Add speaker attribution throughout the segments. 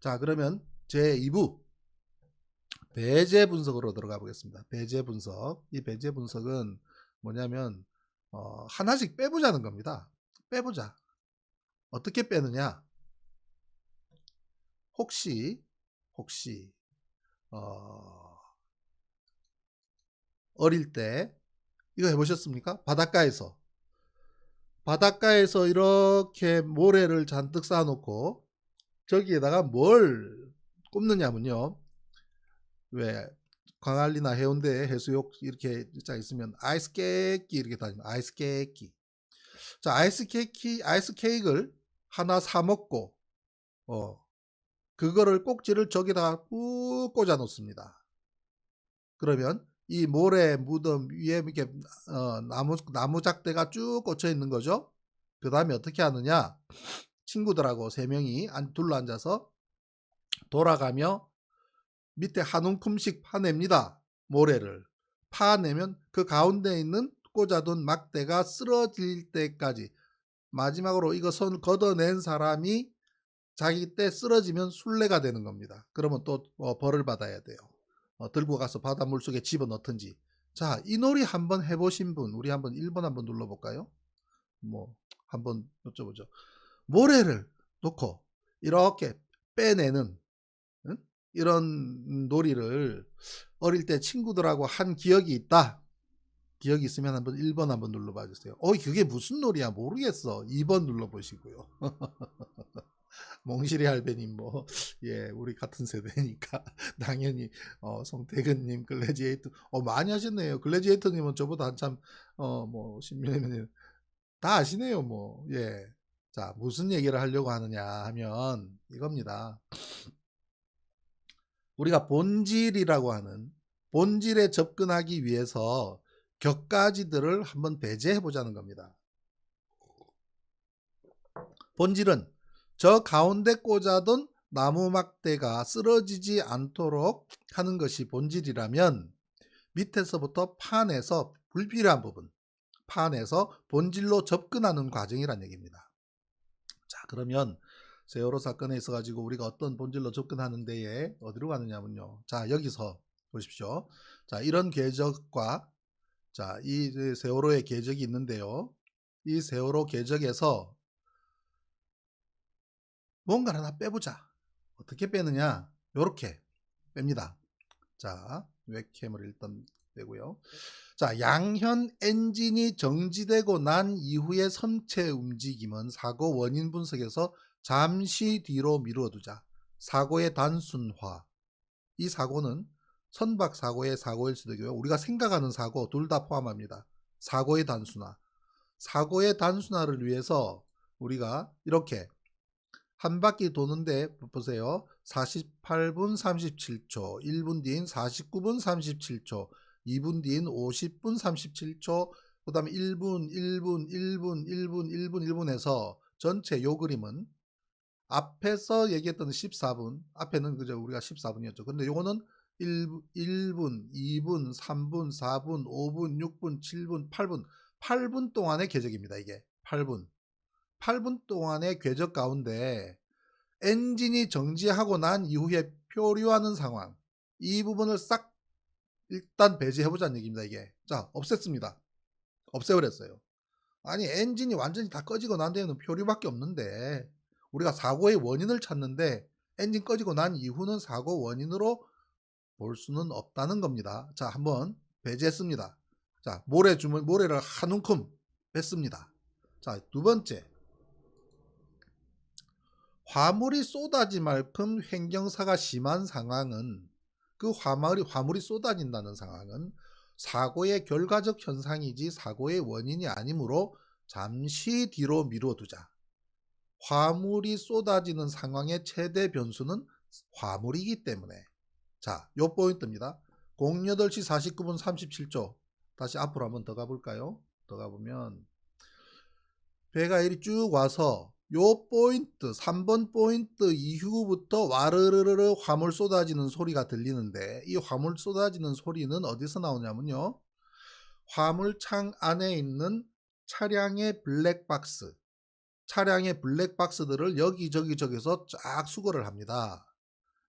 Speaker 1: 자, 그러면 제2부 배제 분석으로 들어가 보겠습니다. 배제 분석. 이 배제 분석은 뭐냐면 하나씩 빼보자는 겁니다. 빼보자. 어떻게 빼느냐? 혹시 어, 어릴 때 이거 해보셨습니까? 바닷가에서 이렇게 모래를 잔뜩 쌓아놓고 저기에다가 뭘 꼽느냐면요. 왜 광안리나 해운대 해수욕 이렇게 쫙 있으면 아이스 케이크 이렇게 다니면 아이스 케이크. 자, 아이스 케이크를 하나 사 먹고 그거를 꼭지를 저기다가 꾹 꽂아 놓습니다. 그러면 이 모래 무덤 위에 이렇게 나무 작대가 쭉 꽂혀 있는 거죠. 그 다음에 어떻게 하느냐? 친구들하고 세 명이 둘러 앉아서 돌아가며 밑에 한 움큼씩 파냅니다. 모래를 파내면 그 가운데 있는 꽂아둔 막대가 쓰러질 때까지, 마지막으로 이거 손 걷어낸 사람이 자기 때 쓰러지면 순례가 되는 겁니다. 그러면 또 벌을 받아야 돼요. 들고 가서 바닷물 속에 집어넣든지. 자, 이 놀이 한번 해보신 분, 우리 한번 1번 한번 눌러볼까요? 뭐 한번 여쭤보죠. 모래를 놓고 이렇게 빼내는, 응? 이런 놀이를 어릴 때 친구들하고 한 기억이 있다. 기억이 있으면 한번 1번 한번 눌러봐 주세요. 그게 무슨 놀이야 모르겠어. 2번 눌러보시고요. 몽실이 할배님 예, 우리 같은 세대니까 당연히 송태근님 글래디에이터 많이 하셨네요. 글래디에이터님은 저보다 한참 10년 다 아시네요. 예. 자, 무슨 얘기를 하려고 하느냐 하면 이겁니다. 우리가 본질이라고 하는, 본질에 접근하기 위해서 격가지들을 한번 배제해 보자는 겁니다. 본질은 저 가운데 꽂아둔 나무 막대가 쓰러지지 않도록 하는 것이 본질이라면, 밑에서부터 파내서 불필요한 부분, 파내서 본질로 접근하는 과정이란 얘기입니다. 자, 그러면 세월호 사건에 있어 가지고 우리가 어떤 본질로 접근하는 데에 어디로 가느냐면요. 자, 여기서 보십시오. 자, 이런 궤적과, 자, 이 세월호의 궤적이 있는데요. 이 세월호 궤적에서 뭔가를 하나 빼보자. 어떻게 빼느냐? 요렇게 뺍니다. 자, 웹캠을 일단 빼고요. 자, 양현 엔진이 정지되고 난 이후의 선체 움직임은 사고 원인 분석에서 잠시 뒤로 미루어두자. 사고의 단순화. 이 사고는 선박 사고의 사고일 수도 있고요. 우리가 생각하는 사고 둘 다 포함합니다. 사고의 단순화. 사고의 단순화를 위해서 우리가 이렇게 한 바퀴 도는데 보세요. 48분 37초, 1분 뒤인 49분 37초, 2분 뒤인 50분 37초, 그 다음에 1분, 1분, 1분, 1분, 1분, 1분에서 전체 요 그림은 앞에서 얘기했던 14분, 앞에는 그저 우리가 14분이었죠. 근데 요거는 1분, 2분, 3분, 4분, 5분, 6분, 7분, 8분, 8분 동안의 궤적입니다. 이게 8분. 8분 동안의 궤적 가운데 엔진이 정지하고 난 이후에 표류하는 상황, 이 부분을 싹 일단 배제해보자는 얘기입니다. 이게 자, 없앴습니다. 없애버렸어요. 아니, 엔진이 완전히 다 꺼지고 난 뒤에는 표류밖에 없는데 우리가 사고의 원인을 찾는데 엔진 꺼지고 난 이후는 사고 원인으로 볼 수는 없다는 겁니다. 자, 한번 배제했습니다. 자, 모래를 한 움큼 뺐습니다. 자, 두 번째, 화물이 쏟아질 만큼 횡경사가 심한 상황은, 그 화물이 쏟아진다는 상황은 사고의 결과적 현상이지 사고의 원인이 아니므로 잠시 뒤로 미뤄두자. 화물이 쏟아지는 상황의 최대 변수는 화물이기 때문에. 자, 요 포인트입니다. 08시 49분 37초. 다시 앞으로 한번 더 가볼까요? 더 가보면 배가 이리 쭉 와서 요 포인트 3번 포인트 이후부터 와르르르 화물 쏟아지는 소리가 들리는데, 이 화물 쏟아지는 소리는 어디서 나오냐면요, 화물창 안에 있는 차량의 블랙박스, 차량의 블랙박스들을 여기저기저기서 쫙 수거를 합니다.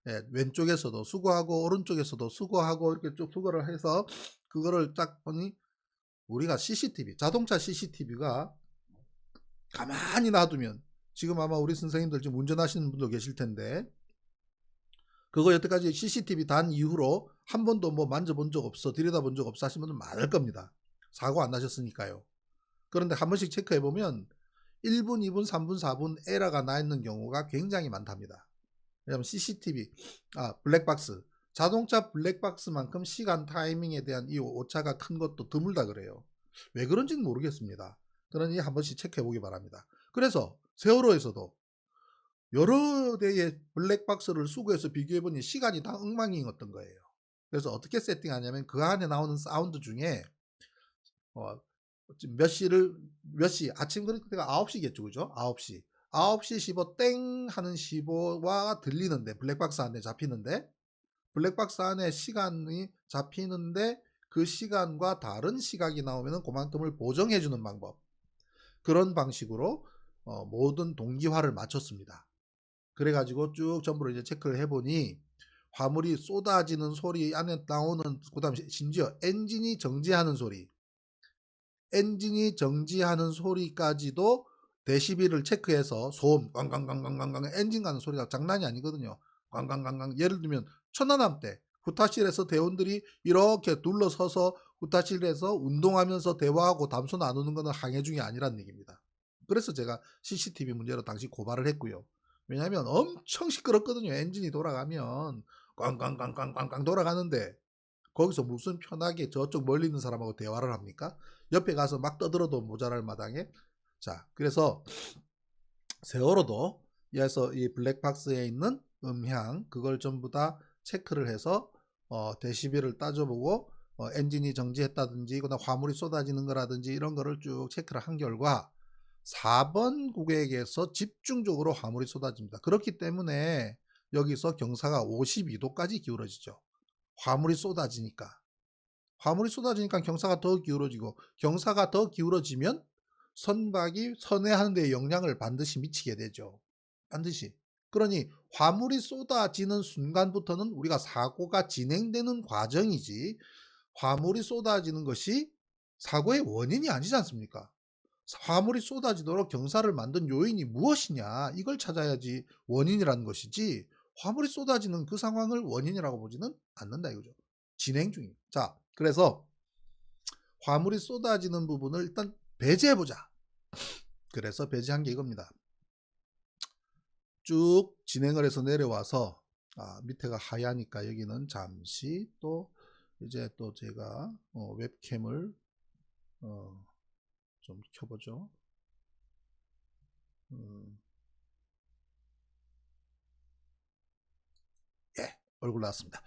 Speaker 1: 예, 왼쪽에서도 수거하고 오른쪽에서도 수거하고 이렇게 쭉 수거를 해서 그거를 딱 보니 우리가 CCTV, 자동차 CCTV가 가만히 놔두면 지금 아마 우리 선생님들 지금 운전하시는 분도 계실 텐데 그거 여태까지 CCTV 단 이후로 한 번도 뭐 만져본 적 없어, 들여다본 적 없어 하시는 분들 많을 겁니다. 사고 안 나셨으니까요. 그런데 한 번씩 체크해보면 1분, 2분, 3분, 4분 에러가 나 있는 경우가 굉장히 많답니다. 왜냐하면 CCTV, 블랙박스, 자동차 블랙박스만큼 시간 타이밍에 대한 이 오차가 큰 것도 드물다 그래요. 왜 그런지는 모르겠습니다. 그러니 한 번씩 체크해 보기 바랍니다. 그래서 세월호에서도 여러 대의 블랙박스를 수거해서 비교해보니 시간이 다 엉망이었던 거예요. 그래서 어떻게 세팅하냐면 그 안에 나오는 사운드 중에 몇 시, 아침 그때가 9시겠죠, 그죠? 9시. 9시 15 땡 하는 15가 들리는데, 블랙박스 안에 잡히는데, 블랙박스 안에 시간이 잡히는데, 그 시간과 다른 시각이 나오면 그만큼을 보정해주는 방법. 그런 방식으로 모든 동기화를 맞췄습니다. 그래가지고 쭉 전부를 이제 체크를 해보니, 화물이 쏟아지는 소리 안에 나오는, 그 다음 심지어 엔진이 정지하는 소리, 엔진이 정지하는 소리까지도 데시벨을 체크해서 소음 꽝꽝꽝꽝꽝꽝 엔진 가는 소리가 장난이 아니거든요. 꽝꽝꽝꽝 예를 들면 천안함 때 후타실에서 대원들이 이렇게 둘러서서 후타실에서 운동하면서 대화하고 담소 나누는 것은 항해 중이 아니란 얘기입니다. 그래서 제가 CCTV 문제로 당시 고발을 했고요. 왜냐하면 엄청 시끄럽거든요. 엔진이 돌아가면 꽝꽝꽝꽝꽝꽝 돌아가는데 거기서 무슨 편하게 저쪽 멀리 있는 사람하고 대화를 합니까? 옆에 가서 막 떠들어도 모자랄 마당에. 자, 그래서 세월호도 이어서 이 블랙박스에 있는 음향 그걸 전부 다 체크를 해서 데시벨을 따져보고 엔진이 정지했다든지 그다음 화물이 쏟아지는 거라든지 이런 거를 쭉 체크를 한 결과 4번 구획에서 집중적으로 화물이 쏟아집니다. 그렇기 때문에 여기서 경사가 52도까지 기울어지죠. 화물이 쏟아지니까. 화물이 쏟아지니까 경사가 더 기울어지고 경사가 더 기울어지면 선박이 선회하는 데 영향을 반드시 미치게 되죠. 반드시. 그러니 화물이 쏟아지는 순간부터는 우리가 사고가 진행되는 과정이지 화물이 쏟아지는 것이 사고의 원인이 아니지 않습니까? 화물이 쏟아지도록 경사를 만든 요인이 무엇이냐 이걸 찾아야지 원인이라는 것이지 화물이 쏟아지는 그 상황을 원인이라고 보지는 않는다 이거죠. 진행 중입니다. 자, 그래서 화물이 쏟아지는 부분을 일단 배제해보자. 그래서 배제한 게 이겁니다. 쭉 진행을 해서 내려와서 밑에가 하얘니까 여기는 잠시 또 이제 또 제가 웹캠을 좀 켜보죠. 예, 얼굴 나왔습니다.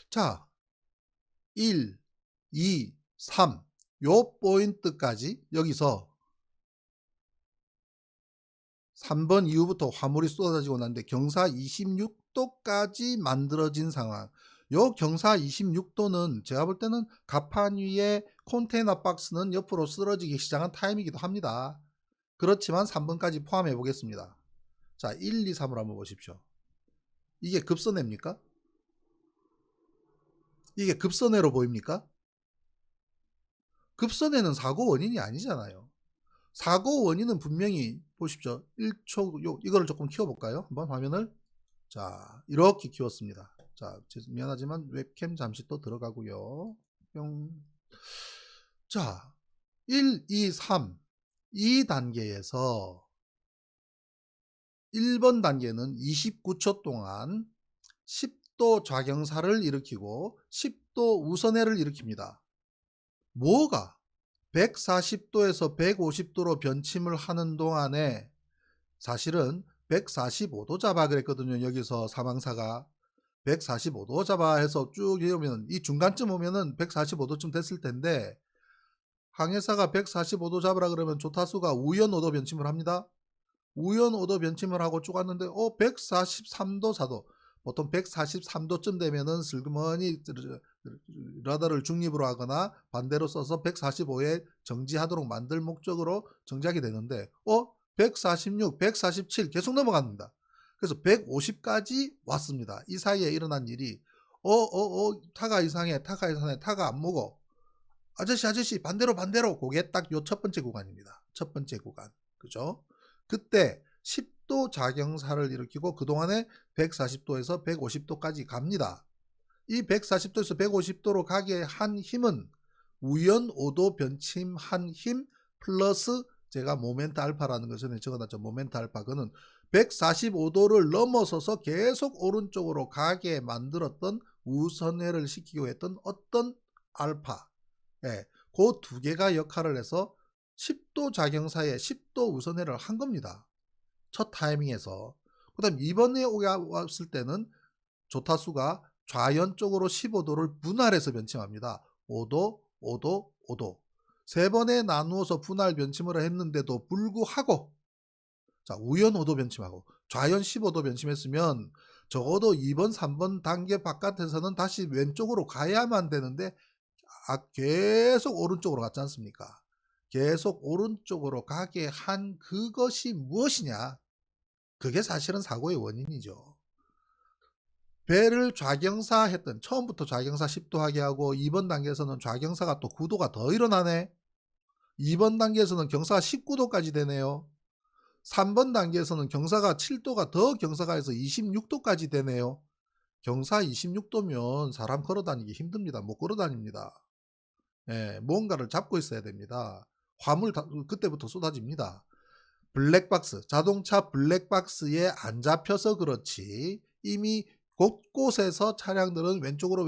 Speaker 1: 자, 1, 2, 3, 요 포인트까지 여기서 3번 이후부터 화물이 쏟아지고 났는데 경사 26도까지 만들어진 상황. 요 경사 26도는 제가 볼 때는 갑판 위에 컨테이너 박스는 옆으로 쓰러지기 시작한 타임이기도 합니다. 그렇지만 3번까지 포함해 보겠습니다. 자, 1, 2, 3을 한번 보십시오. 이게 급선회입니까? 이게 급선회로 보입니까? 급선회는 사고 원인이 아니잖아요. 사고 원인은 분명히 보십시오. 1초 이거를 조금 키워볼까요? 한번 화면을. 자, 이렇게 키웠습니다. 자, 미안하지만 웹캠 잠시 또 들어가고요. 뿅. 자, 1, 2, 3 이 단계에서 1번 단계는 29초 동안 10도 좌경사를 일으키고 10도 우선회를 일으킵니다. 뭐가 140도에서 150도로 변침을 하는 동안에 사실은 145도 잡아 그랬거든요. 여기서 사망사가 145도 잡아 해서 쭉 이러면 이 중간쯤 오면은 145도쯤 됐을 텐데 항해사가 145도 잡으라 그러면 조타수가 우연 오도 변침을 합니다. 우연 오도 변침을 하고 쭉 왔는데 143도 4도 보통 143도쯤 되면은 슬그머니 라다를 중립으로 하거나 반대로 써서 145에 정지하도록 만들 목적으로 정지하게 되는데 146, 147 계속 넘어갑니다. 그래서 150까지 왔습니다. 이 사이에 일어난 일이 타가 이상해, 타가 이상해, 타가 안 먹어. 아저씨 반대로 그게 딱 요 첫 번째 구간입니다. 첫 번째 구간. 그죠? 그때 10도 자경사를 일으키고 그동안에 140도에서 150도까지 갑니다. 이 140도에서 150도로 가게 한 힘은 우연 5도 변침한 힘 플러스 제가 모멘트 알파라는 걸 전에 적어놨죠. 모멘트 알파. 그는 145도를 넘어서서 계속 오른쪽으로 가게 만들었던 우선회를 시키고 했던 어떤 알파. 예, 그 두 개가 역할을 해서 10도 자경사에 10도 우선회를 한 겁니다. 첫 타이밍에서. 그 다음 이번에 왔을 때는 조타수가 좌연 쪽으로 15도를 분할해서 변침합니다. 5도, 5도, 5도. 세 번에 나누어서 분할 변침을 했는데도 불구하고 자, 우연 5도 변침하고 좌연 15도 변침했으면 적어도 2번, 3번 단계 바깥에서는 다시 왼쪽으로 가야만 되는데 계속 오른쪽으로 갔지 않습니까? 계속 오른쪽으로 가게 한 그것이 무엇이냐? 그게 사실은 사고의 원인이죠. 배를 좌경사 했던 처음부터 좌경사 10도 하게 하고 2번 단계에서는 좌경사가 또 9도가 더 일어나네. 2번 단계에서는 경사가 19도까지 되네요. 3번 단계에서는 경사가 7도가 더 경사가 해서 26도까지 되네요. 경사 26도면 사람 걸어다니기 힘듭니다. 못 걸어다닙니다. 예, 뭔가를 잡고 있어야 됩니다. 화물 그때부터 쏟아집니다. 블랙박스, 자동차 블랙박스에 안 잡혀서 그렇지 이미 곳곳에서 차량들은 왼쪽으로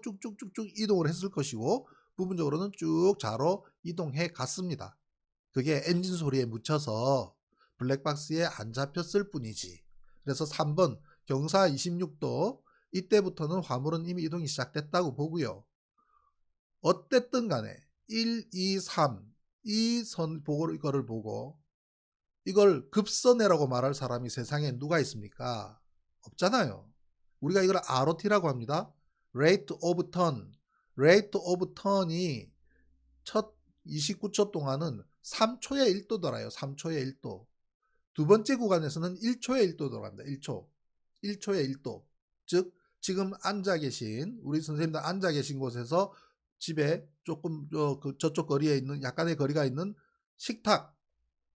Speaker 1: 쭉쭉쭉쭉 이동을 했을 것이고 부분적으로는 쭉 좌로 이동해 갔습니다. 그게 엔진 소리에 묻혀서 블랙박스에 안 잡혔을 뿐이지. 그래서 3번 경사 26도 이때부터는 화물은 이미 이동이 시작됐다고 보고요. 어쨌든 간에 1, 2, 3 이 선 이거를 보고 이걸 급선회라고 말할 사람이 세상에 누가 있습니까? 없잖아요. 우리가 이걸 ROT라고 합니다. Rate of Turn. Rate of Turn이 첫 29초 동안은 3초에 1도 돌아요. 3초에 1도. 두 번째 구간에서는 1초에 1도 돌아갑니다. 1초. 1초에 1도. 즉 지금 앉아 계신 우리 선생님들 앉아 계신 곳에서 집에 조금 저쪽 거리에 있는 약간의 거리가 있는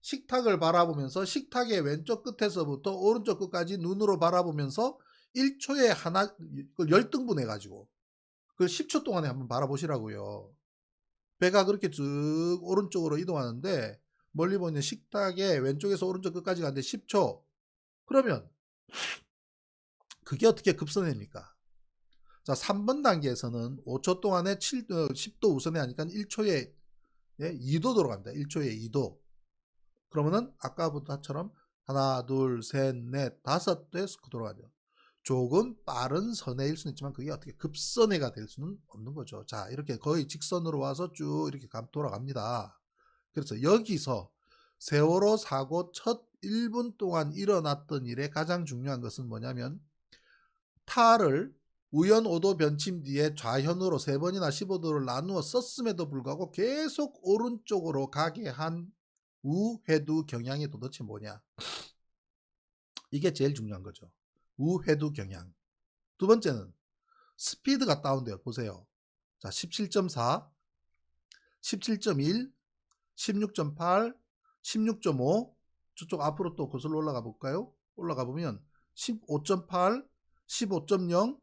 Speaker 1: 식탁을 바라보면서 식탁의 왼쪽 끝에서부터 오른쪽 끝까지 눈으로 바라보면서 1초에 하나 10등분 해가지고 그걸 10초 동안에 한번 바라보시라고요. 배가 그렇게 쭉 오른쪽으로 이동하는데 멀리 보이는 식탁의 왼쪽에서 오른쪽 끝까지 가는데 10초. 그러면 그게 어떻게 급선회입니까? 자, 3번 단계에서는 5초 동안에 10도 우선회 하니까 1초에 2도 돌아갑니다. 1초에 2도. 그러면은 아까부터처럼 하나, 둘, 셋, 넷, 5대 돌아가죠. 조금 빠른 선회일 수는 있지만 그게 어떻게 급선회가 될 수는 없는 거죠. 자, 이렇게 거의 직선으로 와서 쭉 이렇게 돌아갑니다. 그래서 여기서 세월호 사고 첫 1분 동안 일어났던 일에 가장 중요한 것은 뭐냐면 타를 우연 5도 변침 뒤에 좌현으로 3번이나 15도를 나누어 썼음에도 불구하고 계속 오른쪽으로 가게 한 우회두 경향이 도대체 뭐냐? 이게 제일 중요한 거죠. 우회두 경향. 두 번째는 스피드가 다운돼요. 보세요. 자, 17.4, 17.1, 16.8, 16.5 저쪽 앞으로 또 거슬러 올라가 볼까요? 올라가 보면 15.8, 15.0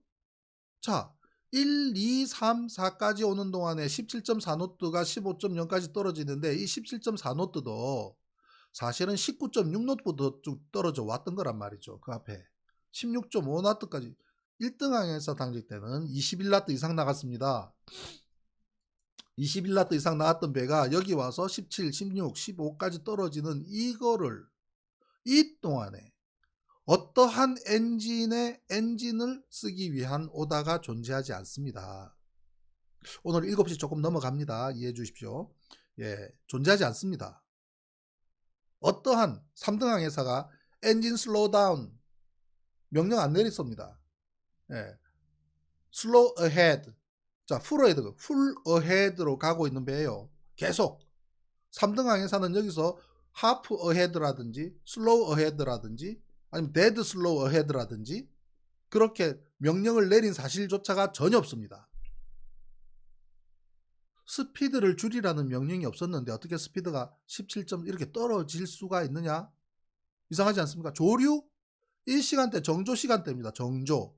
Speaker 1: 자, 1, 2, 3, 4까지 오는 동안에 17.4노트가 15.0까지 떨어지는데 이 17.4노트도 사실은 19.6노트보다 좀 떨어져 왔던 거란 말이죠. 그 앞에 16.5노트까지 1등항에서 당직 때는 21나트 이상 나갔습니다. 21나트 이상 나왔던 배가 여기 와서 17, 16, 15까지 떨어지는 이거를 이 동안에 어떠한 엔진을 쓰기 위한 오다가 존재하지 않습니다. 오늘 7시 조금 넘어갑니다. 이해해 주십시오. 예, 존재하지 않습니다. 어떠한 3등항 회사가 엔진 슬로우 다운 명령 안 내렸습니다. 예, 슬로우 어헤드 자, 풀 어헤드로 가고 있는 배예요. 계속 3등항 회사는 여기서 half ahead라든지 slow ahead라든지 아니면 dead slow ahead라든지 그렇게 명령을 내린 사실조차가 전혀 없습니다. 스피드를 줄이라는 명령이 없었는데 어떻게 스피드가 17점 이렇게 떨어질 수가 있느냐? 이상하지 않습니까? 조류 1시간대 정조 시간대입니다. 정조.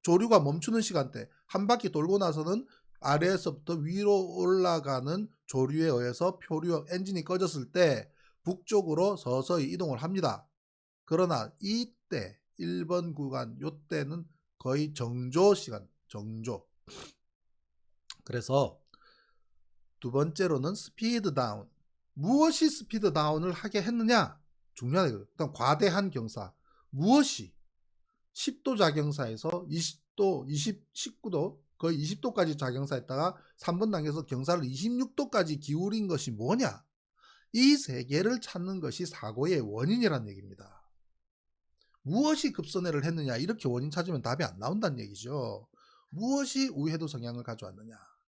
Speaker 1: 조류가 멈추는 시간대. 한 바퀴 돌고 나서는 아래에서부터 위로 올라가는 조류에 의해서 표류 엔진이 꺼졌을 때 북쪽으로 서서히 이동을 합니다. 그러나 이때 1번 구간 요때는 거의 정조 시간, 정조. 그래서 두 번째로는 스피드 다운. 무엇이 스피드 다운을 하게 했느냐? 중요하다. 일단 과대한 경사. 무엇이 10도 자경사에서 20도, 19도, 거의 20도까지 자경사했다가 3번 단계에서 경사를 26도까지 기울인 것이 뭐냐? 이 세 개를 찾는 것이 사고의 원인이라는 얘기입니다. 무엇이 급선회를 했느냐? 이렇게 원인 찾으면 답이 안 나온다는 얘기죠. 무엇이 우회도 성향을 가져왔느냐?